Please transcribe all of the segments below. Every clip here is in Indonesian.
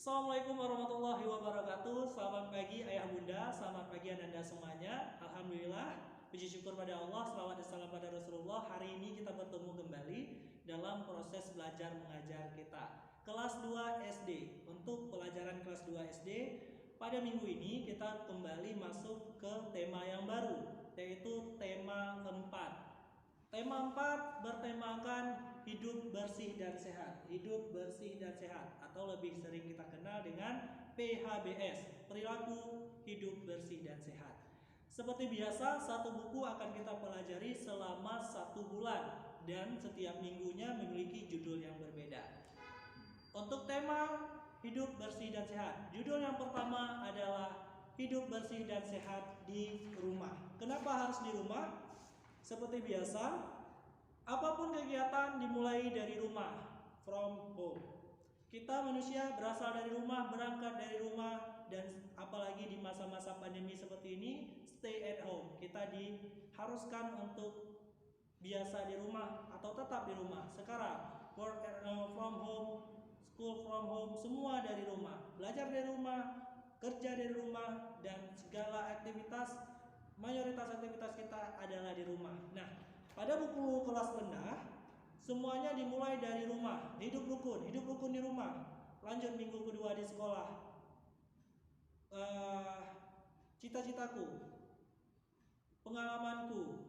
Assalamualaikum warahmatullahi wabarakatuh. Selamat pagi ayah bunda, selamat pagi ananda semuanya. Alhamdulillah, puji syukur pada Allah, selawat dan salam pada Rasulullah. Hari ini kita bertemu kembali dalam proses belajar mengajar kita kelas 2 SD. Untuk pelajaran kelas 2 SD, pada minggu ini kita kembali masuk ke tema yang baru, yaitu tema 4. Tema 4 bertemakan hidup bersih dan sehat. Hidup bersih dan sehat, atau lebih sering kita kenal dengan PHBS, perilaku hidup bersih dan sehat. Seperti biasa, satu buku akan kita pelajari selama 1 bulan dan setiap minggunya memiliki judul yang berbeda. Untuk tema hidup bersih dan sehat, judul yang pertama adalah hidup bersih dan sehat di rumah. Kenapa harus di rumah? Seperti biasa, apapun kegiatan dimulai dari rumah, from home. Kita manusia berasal dari rumah, berangkat dari rumah, dan apalagi di masa-masa pandemi seperti ini, stay at home. Kita diharuskan untuk biasa di rumah atau tetap di rumah. Sekarang work from home, school from home, semua dari rumah. Belajar dari rumah, kerja dari rumah, dan segala aktivitas, mayoritas aktivitas kita adalah di rumah. Nah, pada buku kelas rendah, semuanya dimulai dari rumah. Hidup rukun di rumah. Lanjut minggu kedua di sekolah. Cita-citaku, pengalamanku,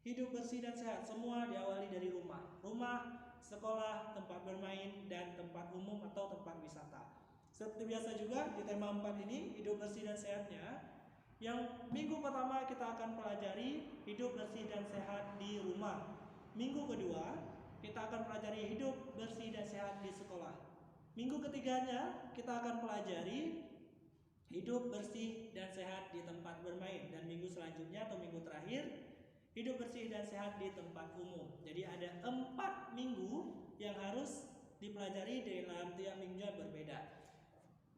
hidup bersih dan sehat, semua diawali dari rumah. Rumah, sekolah, tempat bermain, dan tempat umum atau tempat wisata. Seperti biasa juga di tema 4 ini, hidup bersih dan sehatnya, yang minggu pertama kita akan pelajari hidup bersih dan sehat di rumah. Minggu kedua kita akan pelajari hidup bersih dan sehat di sekolah. Minggu ketiganya kita akan pelajari hidup bersih dan sehat di tempat bermain. Dan minggu selanjutnya atau minggu terakhir, hidup bersih dan sehat di tempat umum. Jadi ada 4 minggu yang harus dipelajari dalam tiap minggu yang berbeda.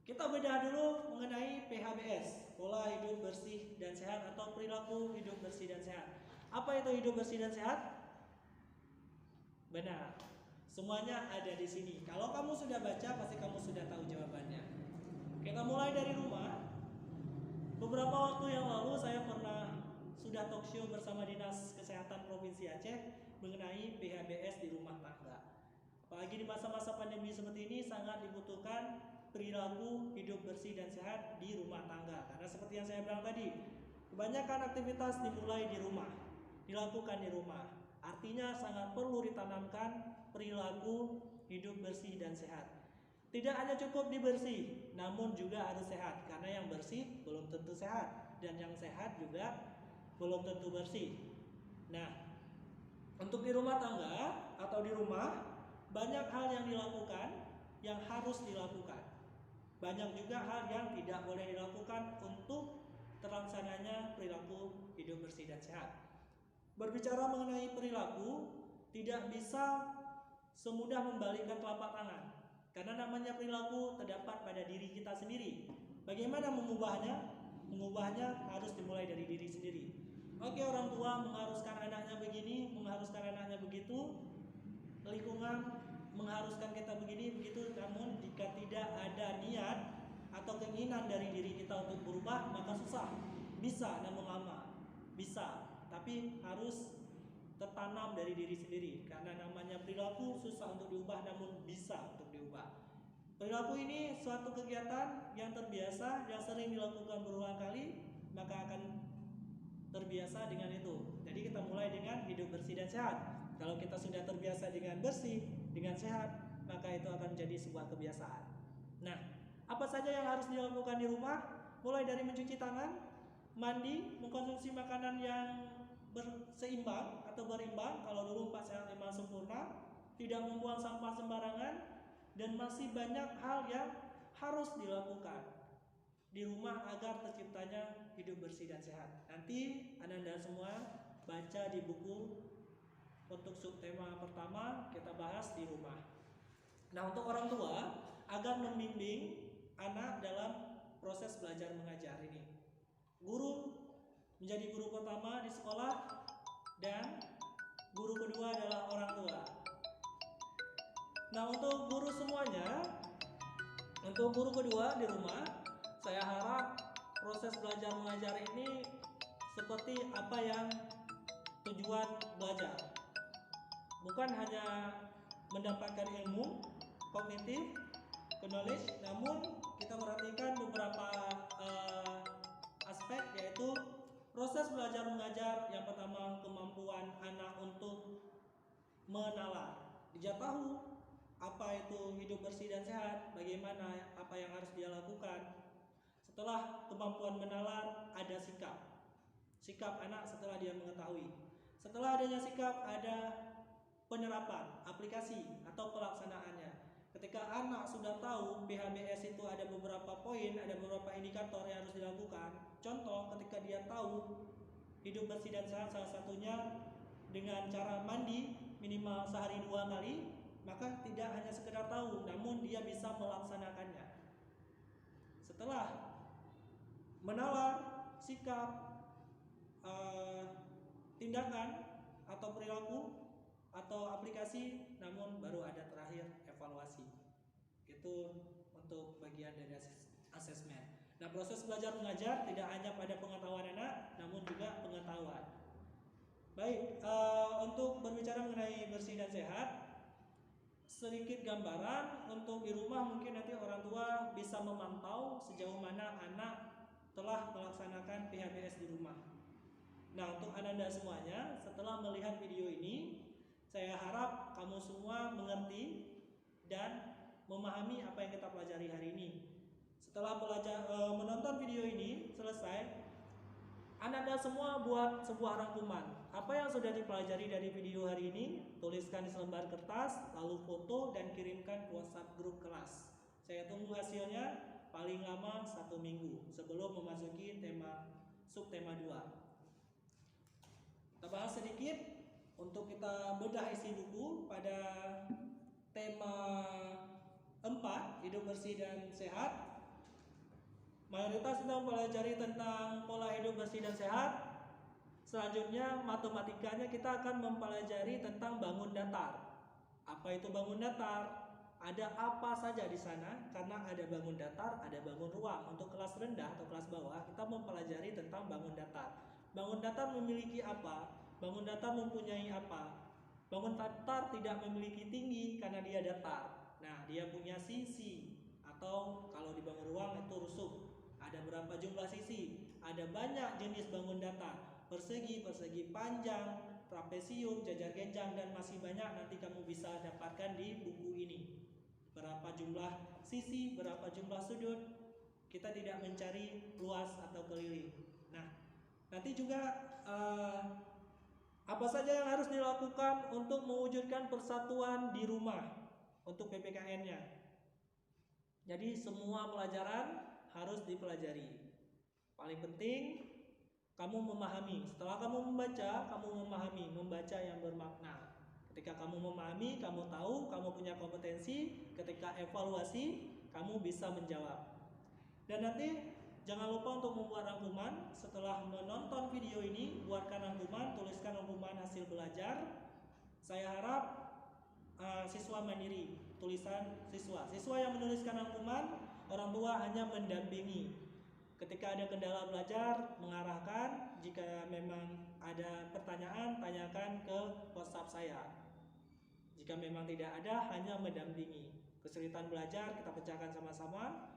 Kita bedah dulu mengenai PHBS, pola hidup bersih dan sehat atau perilaku hidup bersih dan sehat. Apa itu hidup bersih dan sehat? Benar, semuanya ada di sini. Kalau kamu sudah baca, pasti kamu sudah tahu jawabannya. Kita mulai dari rumah. Beberapa waktu yang lalu saya sudah talk show bersama Dinas Kesehatan Provinsi Aceh mengenai PHBS di rumah tangga. Apalagi di masa-masa pandemi seperti ini sangat dibutuhkan perilaku hidup bersih dan sehat di rumah tangga. Karena seperti yang saya bilang tadi, kebanyakan aktivitas dimulai di rumah, dilakukan di rumah. Artinya sangat perlu ditanamkan perilaku hidup bersih dan sehat. Tidak hanya cukup dibersih, namun juga harus sehat. Karena yang bersih belum tentu sehat, dan yang sehat juga belum tentu bersih. Nah, untuk di rumah tangga atau di rumah, banyak hal yang dilakukan, yang harus dilakukan. Banyak juga hal yang tidak boleh dilakukan untuk terlaksananya perilaku hidup bersih dan sehat. Berbicara mengenai perilaku, tidak bisa semudah membalikkan telapak tangan. Karena namanya perilaku terdapat pada diri kita sendiri. Bagaimana mengubahnya? Mengubahnya harus dimulai dari diri sendiri. Oke, orang tua mengharuskan anaknya begini, mengharuskan anaknya begitu, lingkungan mengharuskan kita begini begitu, namun jika tidak ada niat atau keinginan dari diri kita untuk berubah, maka susah. Bisa namun lama, bisa, tapi harus tertanam dari diri sendiri. Karena namanya perilaku susah untuk diubah, namun bisa untuk diubah. Perilaku ini suatu kegiatan yang terbiasa, yang sering dilakukan berulang kali, maka akan terbiasa dengan itu. Jadi kita mulai dengan hidup bersih dan sehat. Kalau kita sudah terbiasa dengan bersih, dengan sehat, maka itu akan menjadi sebuah kebiasaan. Nah, apa saja yang harus dilakukan di rumah? Mulai dari mencuci tangan, mandi, mengkonsumsi makanan yang seimbang atau berimbang. Kalau dulu 4 sehat 5 sempurna, tidak membuang sampah sembarangan, dan masih banyak hal yang harus dilakukan di rumah agar terciptanya hidup bersih dan sehat. Nanti Ananda semua baca di buku. Untuk subtema pertama kita bahas di rumah. Nah, untuk orang tua agar membimbing anak dalam proses belajar mengajar ini, guru menjadi guru pertama di sekolah dan guru kedua adalah orang tua. Nah, untuk guru semuanya, Untuk guru kedua di rumah, saya harap proses belajar mengajar ini seperti apa yang tujuan belajar. Bukan hanya mendapatkan ilmu kognitif, knowledge, namun kita perhatikan beberapa aspek, yaitu proses belajar mengajar. Yang pertama, kemampuan anak untuk menalar. Dia tahu apa itu hidup bersih dan sehat, bagaimana apa yang harus dia lakukan. Setelah kemampuan menalar, ada sikap anak setelah dia mengetahui. Setelah adanya sikap, ada penerapan, aplikasi atau pelaksanaannya. Ketika anak sudah tahu PHBS itu ada beberapa poin, ada beberapa indikator yang harus dilakukan. Contoh, ketika dia tahu hidup bersih dan sehat salah satunya dengan cara mandi minimal sehari 2 kali, maka tidak hanya sekedar tahu, namun dia bisa melaksanakannya. Setelah menalar, sikap, tindakan atau perilaku atau aplikasi, namun baru ada terakhir evaluasi. Itu untuk bagian dari asesmen. Nah, proses belajar mengajar tidak hanya pada pengetahuan anak, namun juga pengetahuan. Baik, untuk berbicara mengenai bersih dan sehat, sedikit gambaran untuk di rumah. Mungkin nanti orang tua bisa memantau sejauh mana anak telah melaksanakan PHBS di rumah. Nah, untuk Anda semuanya, setelah melihat video ini, saya harap kamu semua mengerti dan memahami apa yang kita pelajari hari ini. Setelah menonton video ini selesai, Anda semua buat sebuah rangkuman. Apa yang sudah dipelajari dari video hari ini, tuliskan di selembar kertas, lalu foto dan kirimkan ke WhatsApp grup kelas. Saya tunggu hasilnya paling lama 1 minggu sebelum memasuki subtema 2. Kita bahas sedikit untuk kita bedah isi buku pada tema 4, hidup bersih dan sehat. Mayoritas kita mempelajari tentang pola hidup bersih dan sehat. Selanjutnya, matematikanya kita akan mempelajari tentang bangun datar. Apa itu bangun datar? Ada apa saja di sana? Karena ada bangun datar, ada bangun ruang. Untuk kelas rendah atau kelas bawah, kita mempelajari tentang bangun datar. Bangun datar memiliki apa? Bangun datar mempunyai apa? Bangun datar tidak memiliki tinggi karena dia datar. Nah, dia punya sisi, atau kalau di bangun ruang itu rusuk. Ada berapa jumlah sisi? Ada banyak jenis bangun datar. Persegi, persegi panjang, trapesium, jajar genjang, dan masih banyak nanti kamu bisa dapatkan di buku ini. Berapa jumlah sisi, berapa jumlah sudut. Kita tidak mencari luas atau keliling. Nah, nanti juga apa saja yang harus dilakukan untuk mewujudkan persatuan di rumah untuk PPKN-nya. Jadi semua pelajaran harus dipelajari. Paling penting kamu memahami. Setelah kamu membaca, kamu memahami. Membaca yang bermakna. Ketika kamu memahami, kamu tahu, kamu punya kompetensi. Ketika evaluasi, kamu bisa menjawab. Dan nanti jangan lupa untuk membuat rangkuman. Setelah menonton video ini, buatkan rangkuman, tuliskan rangkuman hasil belajar. Saya harap siswa mandiri, tulisan siswa. Siswa yang menuliskan rangkuman, orang tua hanya mendampingi. Ketika ada kendala belajar, mengarahkan. Jika memang ada pertanyaan, tanyakan ke WhatsApp saya. Jika memang tidak ada, hanya mendampingi. Kesulitan belajar kita pecahkan sama-sama.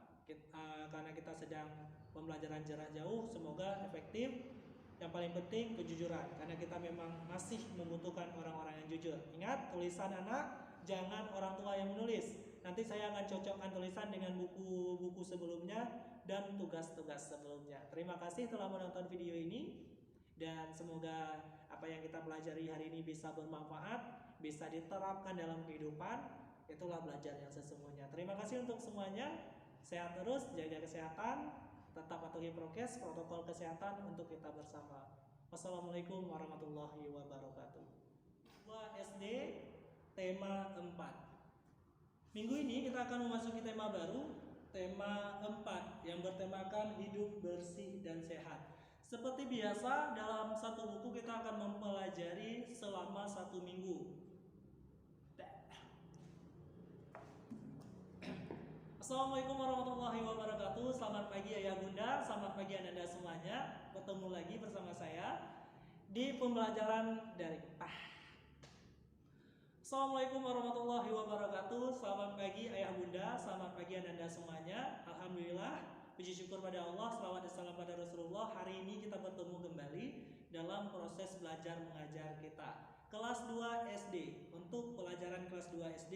Karena kita sedang pembelajaran jarak jauh, semoga efektif. Yang paling penting kejujuran, karena kita memang masih membutuhkan orang-orang yang jujur. Ingat, tulisan anak jangan orang tua yang menulis. Nanti saya akan cocokkan tulisan dengan buku-buku sebelumnya dan tugas-tugas sebelumnya. Terima kasih telah menonton video ini, dan semoga apa yang kita pelajari hari ini bisa bermanfaat, bisa diterapkan dalam kehidupan. Itulah belajar yang sesungguhnya. Terima kasih untuk semuanya. Sehat terus, jaga kesehatan, tetap patuhi prokes, protokol kesehatan untuk kita bersama. Wassalamualaikum warahmatullahi wabarakatuh. SD tema 4. Minggu ini kita akan memasuki tema baru, tema 4 yang bertemakan hidup bersih dan sehat. Seperti biasa, dalam satu buku kita akan mempelajari selama 1 minggu. Assalamualaikum warahmatullahi wabarakatuh. Selamat pagi ayah bunda, selamat pagi anda semuanya. Bertemu lagi bersama saya di pembelajaran dari Assalamualaikum warahmatullahi wabarakatuh. Selamat pagi ayah bunda, selamat pagi anda semuanya. Alhamdulillah, puji syukur pada Allah, selawat dan salam pada Rasulullah. Hari ini kita bertemu kembali dalam proses belajar mengajar kita kelas 2 SD. Untuk pelajaran kelas 2 SD,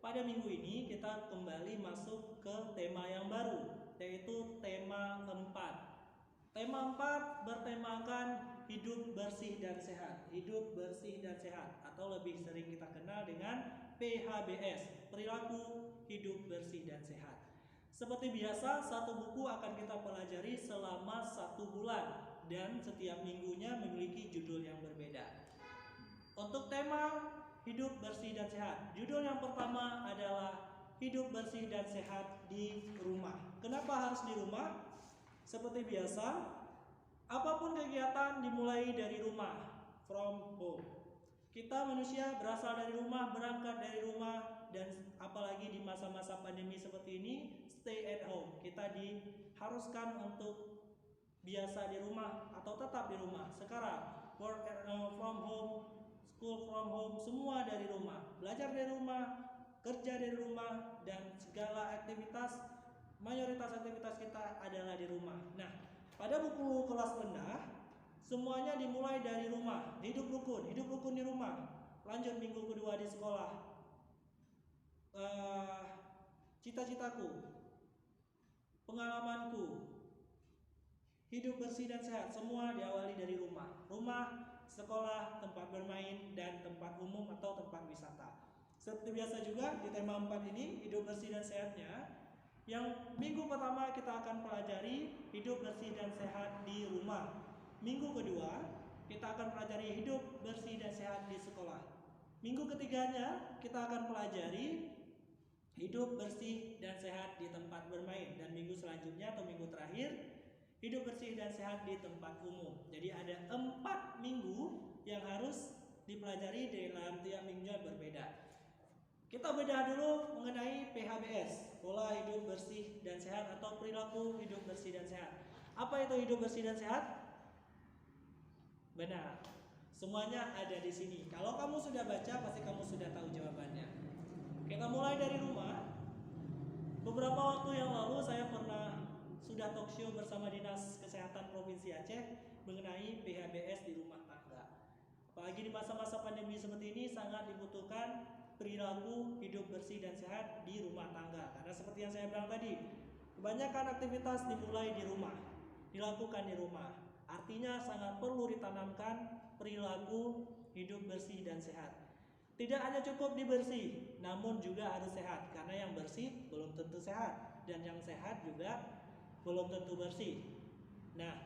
pada minggu ini kita kembali masuk ke tema yang baru, yaitu tema 4. Tema 4 bertemakan hidup bersih dan sehat. Hidup bersih dan sehat, atau lebih sering kita kenal dengan PHBS, perilaku hidup bersih dan sehat. Seperti biasa, satu buku akan kita pelajari selama 1 bulan dan setiap minggunya memiliki judul yang berbeda. Untuk tema hidup bersih dan sehat, judul yang pertama adalah hidup bersih dan sehat di rumah. Kenapa harus di rumah? Seperti biasa, apapun kegiatan dimulai dari rumah, from home. Kita manusia berasal dari rumah, berangkat dari rumah, dan apalagi di masa-masa pandemi seperti ini, stay at home. Kita diharuskan untuk biasa di rumah atau tetap di rumah. Sekarang work from home, school from home, semua dari rumah, belajar dari rumah, kerja dari rumah, dan segala aktivitas, mayoritas aktivitas kita adalah di rumah. Nah, pada buku kelas rendah, semuanya dimulai dari rumah. Hidup rukun di rumah. Lanjut minggu kedua di sekolah. Cita-citaku, pengalamanku, hidup bersih dan sehat, semua diawali dari rumah. Rumah, sekolah, tempat bermain, dan tempat umum atau tempat wisata. Seperti biasa juga di tema 4 ini, hidup bersih dan sehatnya, yang minggu pertama kita akan pelajari hidup bersih dan sehat di rumah. Minggu kedua kita akan pelajari hidup bersih dan sehat di sekolah. Minggu ketiganya kita akan pelajari hidup bersih dan sehat di tempat bermain. Dan minggu selanjutnya atau minggu terakhir, hidup bersih dan sehat di tempat umum. Jadi ada 4 minggu yang harus dipelajari dalam tiap minggunya berbeda. Kita bedah dulu mengenai PHBS, pola hidup bersih dan sehat atau perilaku hidup bersih dan sehat. Apa itu hidup bersih dan sehat? Benar, semuanya ada di sini. Kalau kamu sudah baca, pasti kamu sudah tahu jawabannya. Kita mulai dari rumah. Beberapa waktu yang lalu saya sudah talk show bersama Dinas Kesehatan Provinsi Aceh mengenai PHBS di rumah tangga. Apalagi di masa-masa pandemi seperti ini sangat dibutuhkan perilaku hidup bersih dan sehat di rumah tangga. Karena seperti yang saya bilang tadi, kebanyakan aktivitas dimulai di rumah, dilakukan di rumah. Artinya sangat perlu ditanamkan perilaku hidup bersih dan sehat. Tidak hanya cukup dibersih, namun juga harus sehat. Karena yang bersih belum tentu sehat, dan yang sehat juga belum tentu bersih. Nah,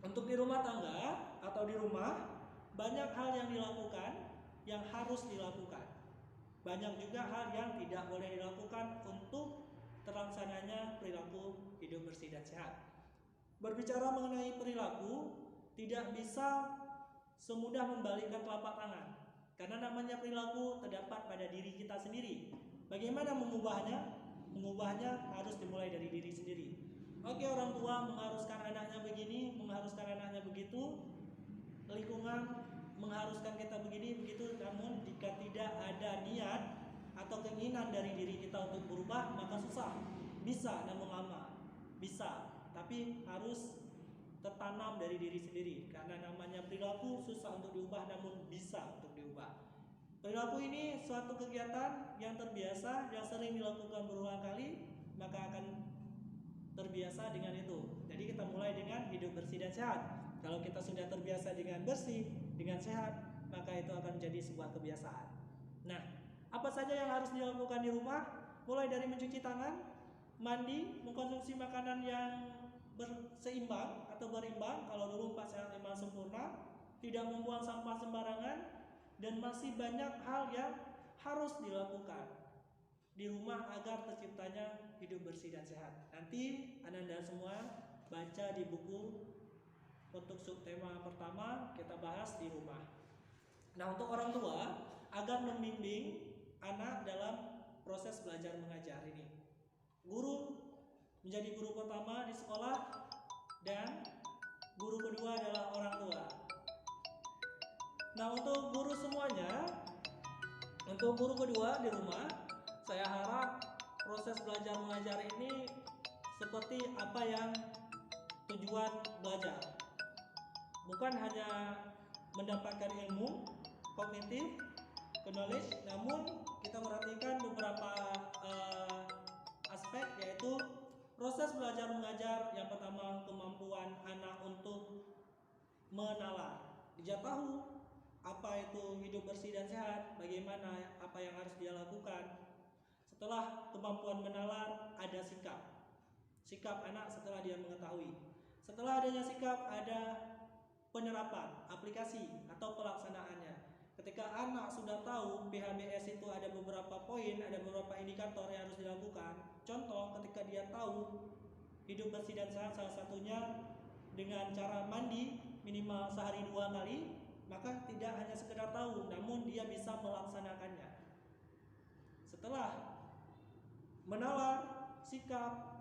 untuk di rumah tangga atau di rumah, banyak hal yang dilakukan, yang harus dilakukan. Banyak juga hal yang tidak boleh dilakukan untuk terlaksananya perilaku hidup bersih dan sehat. Berbicara mengenai perilaku, tidak bisa semudah membalikkan telapak tangan. Karena namanya perilaku terdapat pada diri kita sendiri. Bagaimana mengubahnya? Mengubahnya harus dimulai dari diri sendiri. Oke, orang tua mengharuskan anaknya begini, mengharuskan anaknya begitu, lingkungan mengharuskan kita begini begitu, namun jika tidak ada niat atau keinginan dari diri kita untuk berubah, maka susah. Bisa namun lama, bisa, tapi harus tertanam dari diri sendiri. Karena namanya perilaku susah untuk diubah, namun bisa untuk diubah. Perilaku ini suatu kegiatan yang terbiasa, yang sering dilakukan berulang kali, maka akan terbiasa dengan itu. Jadi kita mulai dengan hidup bersih dan sehat. Kalau kita sudah terbiasa dengan bersih, dengan sehat, maka itu akan menjadi sebuah kebiasaan. Nah, apa saja yang harus dilakukan di rumah? Mulai dari mencuci tangan, mandi, mengkonsumsi makanan yang seimbang atau berimbang. Kalau dulu 4 sehat 5 sempurna, tidak membuang sampah sembarangan, dan masih banyak hal yang harus dilakukan di rumah agar terciptanya hidup bersih dan sehat. Nanti Anda semua baca di buku. Untuk subtema pertama kita bahas di rumah. Nah, untuk orang tua agar membimbing anak dalam proses belajar mengajar ini, menjadi guru pertama di sekolah, dan guru kedua adalah orang tua. Nah, untuk guru semuanya, untuk guru kedua di rumah, saya harap proses belajar mengajar ini seperti apa yang tujuan belajar. Bukan hanya mendapatkan ilmu kognitif, knowledge, namun kita perhatikan beberapa aspek, yaitu proses belajar mengajar. Yang pertama, kemampuan anak untuk menalar. Dia tahu apa itu hidup bersih dan sehat, bagaimana apa yang harus dia lakukan. Setelah kemampuan menalar, ada sikap anak setelah dia mengetahui. Setelah adanya sikap, ada penerapan, aplikasi atau pelaksanaannya. Ketika anak sudah tahu PHBS itu ada beberapa poin, ada beberapa indikator yang harus dilakukan. Contoh, ketika dia tahu hidup bersih dan sehat salah satunya dengan cara mandi minimal sehari 2 kali, maka tidak hanya sekedar tahu, namun dia bisa melaksanakannya. Setelah menalar, sikap,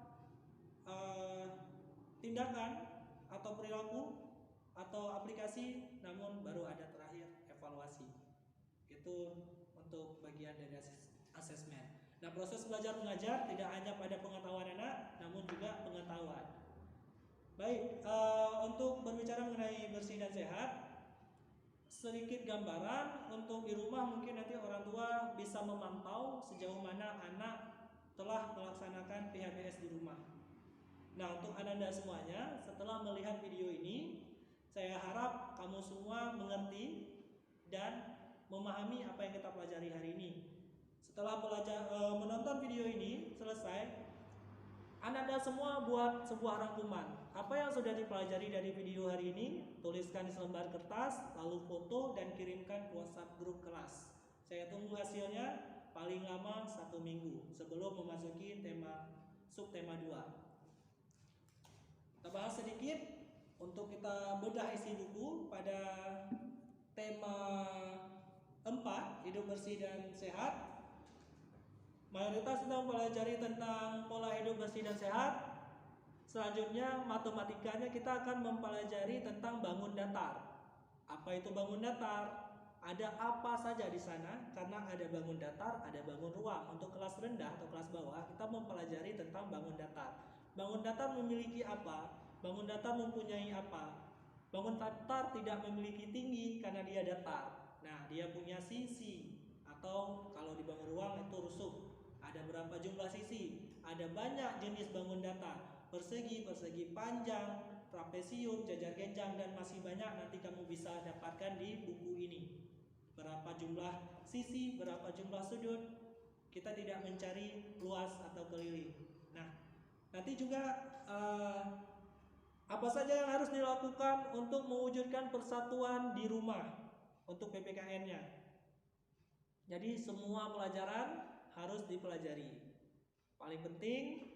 tindakan atau perilaku atau aplikasi, namun baru ada terakhir evaluasi. Itu untuk bagian dari asesmen. Nah, proses belajar mengajar tidak hanya pada pengetahuan anak, namun juga pengetahuan. Baik, untuk berbicara mengenai bersih dan sehat, sedikit gambaran untuk di rumah. Mungkin nanti orang tua bisa memantau sejauh mana anak telah melaksanakan PHBS di rumah. Nah, untuk Ananda semuanya, setelah melihat video ini, saya harap kamu semua mengerti dan memahami apa yang kita pelajari hari ini. Setelah menonton video ini selesai, Ananda semua buat sebuah rangkuman. Apa yang sudah dipelajari dari video hari ini, tuliskan di selembar kertas, lalu foto dan kirimkan ke WhatsApp grup kelas. Saya tunggu hasilnya paling lama 1 minggu sebelum memasuki subtema 2. Kita bahas sedikit untuk kita bedah isi buku pada tema 4, hidup bersih dan sehat. Mayoritas kita mempelajari tentang pola hidup bersih dan sehat. Selanjutnya, matematikanya kita akan mempelajari tentang bangun datar. Apa itu bangun datar? Ada apa saja di sana? Karena ada bangun datar, ada bangun ruang. Untuk kelas rendah atau kelas bawah, kita mempelajari tentang bangun datar. Bangun datar memiliki apa? Bangun datar mempunyai apa? Bangun datar tidak memiliki tinggi karena dia datar. Nah, dia punya sisi, atau kalau di bangun ruang itu rusuk. Ada berapa jumlah sisi? Ada banyak jenis bangun datar. Persegi, persegi panjang, trapesium, jajar genjang, dan masih banyak. Nanti kamu bisa dapatkan di buku ini. Berapa jumlah sisi, berapa jumlah sudut. Kita tidak mencari luas atau keliling. Nah, nanti juga apa saja yang harus dilakukan untuk mewujudkan persatuan di rumah untuk PPKN-nya. Jadi semua pelajaran harus dipelajari. Paling penting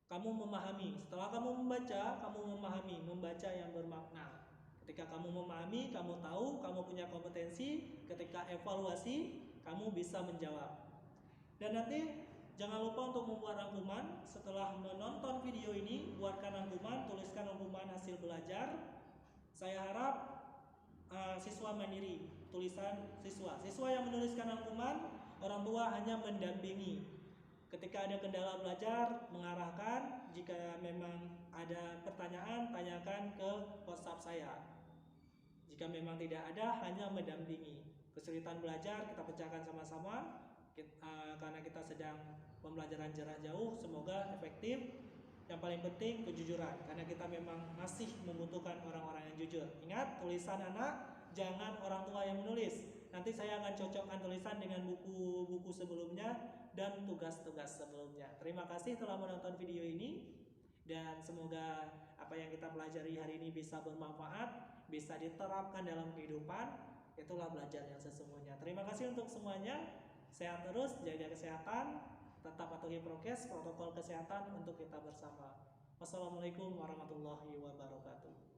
kamu memahami. Setelah kamu membaca, kamu memahami. Membaca yang bermakna. Ketika kamu memahami, kamu tahu, kamu punya kompetensi. Ketika evaluasi, kamu bisa menjawab. Dan nanti jangan lupa untuk membuat rangkuman. Setelah menonton video ini, buatkan rangkuman, tuliskan rangkuman hasil belajar. Saya harap siswa mandiri, tulisan siswa yang menuliskan rangkuman, orang tua hanya mendampingi. Ketika ada kendala belajar, mengarahkan. Jika memang ada pertanyaan, tanyakan ke WhatsApp saya. Jika memang tidak ada, hanya mendampingi. Kesulitan belajar kita pecahkan sama-sama, karena kita sedang pembelajaran jarak jauh. Semoga efektif. Yang paling penting kejujuran, karena kita memang masih membutuhkan orang-orang yang jujur. Ingat, tulisan anak jangan orang tua yang menulis. Nanti saya akan cocokkan tulisan dengan buku-buku sebelumnya dan tugas-tugas sebelumnya. Terima kasih telah menonton video ini, dan semoga apa yang kita pelajari hari ini bisa bermanfaat, bisa diterapkan dalam kehidupan. Itulah belajar yang sesungguhnya. Terima kasih untuk semuanya. Sehat terus, jaga kesehatan, tetap patuhi prokes, protokol kesehatan untuk kita bersama. Wassalamualaikum warahmatullahi wabarakatuh.